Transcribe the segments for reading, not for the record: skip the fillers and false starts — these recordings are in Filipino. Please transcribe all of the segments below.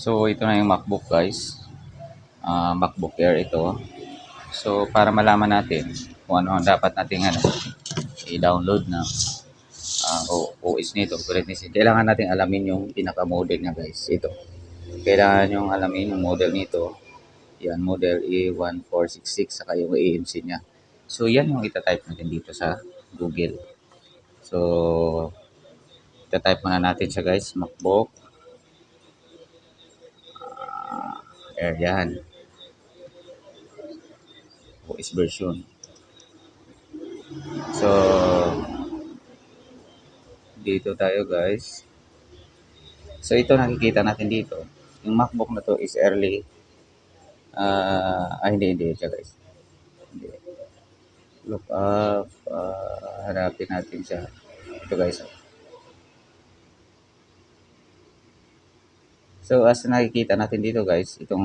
So, ito na yung MacBook guys. MacBook Air ito. So, para malaman natin kung ano ang dapat nating i-download na OS nito. Kailangan natin alamin yung pinaka-model niya guys. Ito. Kailangan yung alamin yung model nito. Yan, model A1466 saka yung AMC niya. So, yan yung itatype natin dito sa Google. So, itatype muna natin siya guys. MacBook Air yan. OS version. So, dito tayo guys. So, ito nakikita natin dito. Yung MacBook na to is early. Hindi siya guys. Hindi. Look up. Hanapin natin siya. Ito guys. So, as nakikita natin dito guys, itong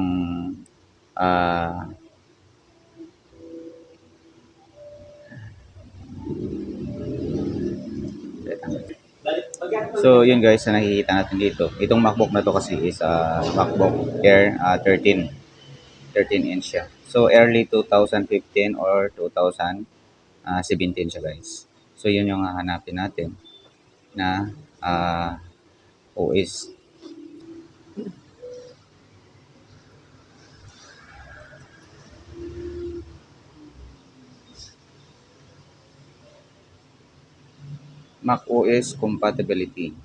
so, yun guys, na nakikita natin dito. Itong MacBook na to kasi is MacBook Air 13 inch siya. So, early 2015 or 2017 siya guys. So, yun yung hahanapin natin na OS. Mac OS compatibility.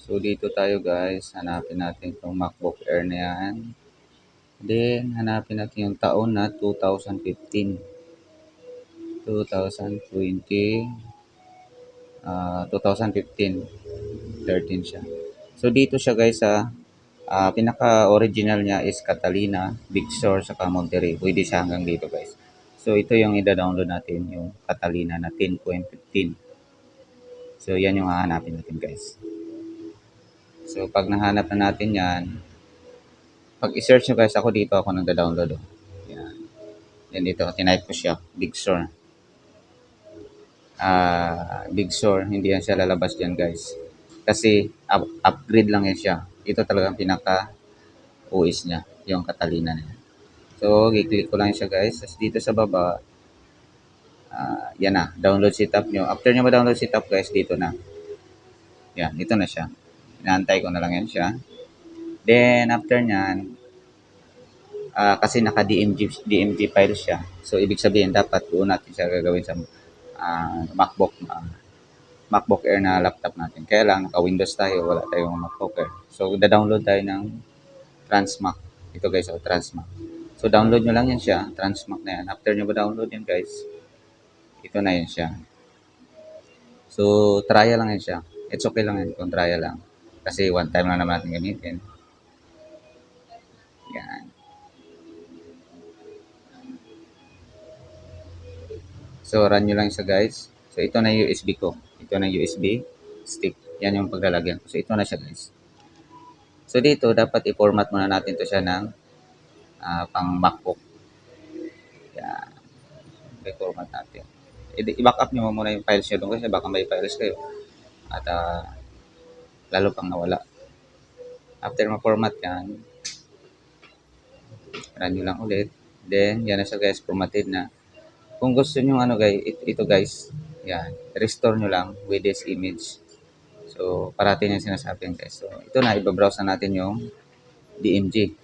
So, dito tayo guys. Hanapin natin itong MacBook Air na yan. Then, hanapin natin yung taon na 2015. 2020. 2015. 13 siya. So, dito siya guys sa pinaka-original niya is Catalina, Big Sur, saka Monterey. Pwede siya hanggang dito guys. So, ito yung ida-download natin, yung Catalina na 10.15. So, yan yung hahanapin natin guys. So, pag nahanap na natin yan, pag i-search nyo guys, ako dito ako nagda-download. Yan. Yan dito, tinype ko siya, Big Sur. Big Sur, hindi yan siya lalabas dyan guys. Kasi upgrade lang yan siya. Ito talagang pinaka OS niya, yung Catalina niya. So, i-click ko lang siya guys. Tapos dito sa baba, yan na, download setup nyo. After nyo ma-download setup guys, dito na. Yan, dito na siya. Inaantay ko na lang yan siya. Then, after nyan, kasi naka-DMG file siya. So, ibig sabihin, dapat doon natin siya gagawin sa MacBook Air na laptop natin. Kaya lang, naka-Windows tayo, wala tayong MacBook Air. So, da-download tayo ng Transmac. Ito guys, Transmac. So, download nyo lang yan siya, Transmac na yan. After nyo ba-download yan guys, ito na yan siya. So, trial lang yan siya. It's okay lang yan kung trial lang. Kasi one time lang naman natin gamitin. Yan. So, run nyo lang siya guys. So, ito na yung USB ko. Ito na yung USB stick. Yan yung paglalagyan ko. So, ito na siya guys. So, dito, dapat i-format muna natin to siya ng pang MacBook. Yan. I-format natin. I-backup nyo muna yung files nyo doon kasi baka may files kayo. At lalo pang nawala. After ma-format yan, run nyo lang ulit. Then, yan na siya guys, formatted na. Kung gusto nyo guys, ito guys, yan, restore nyo lang with this image. So, parating yung sinasabi guys. So, ito na, ibabrowse na natin yung DMG.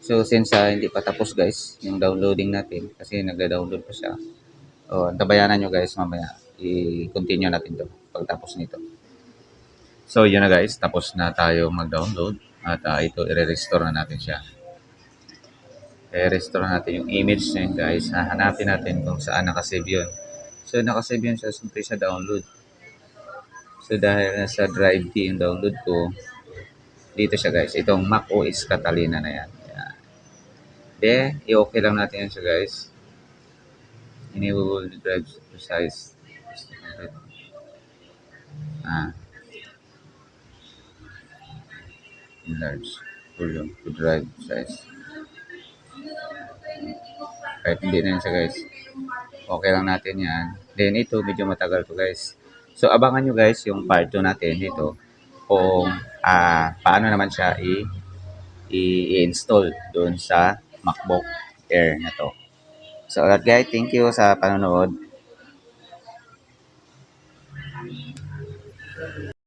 So, since hindi pa tapos guys, yung downloading natin, kasi nagda-download pa siya. Tabayanan nyo guys, mamaya, i-continue natin to pagtapos nito. So, yun na guys, tapos na tayo mag-download at ito, i-restore na natin siya. I-restore natin yung image na yun guys. Hahanapin natin kung saan nakasave yun. So, nakasave yun siyempre sa download. So, dahil nasa drive D yung download ko, dito siya guys. Itong Mac OS Catalina na yan. Then, i-okay lang natin yan siya guys. Enable the drive to size. Enlarge. Volume to drive size. Kahit hindi na yan siya guys. Okay lang natin yan. Then, ito medyo matagal to guys. So, abangan nyo guys yung part 2 natin dito. Kung paano naman siya i-install doon sa MacBook Air na to. So, alright guys, thank you sa panonood.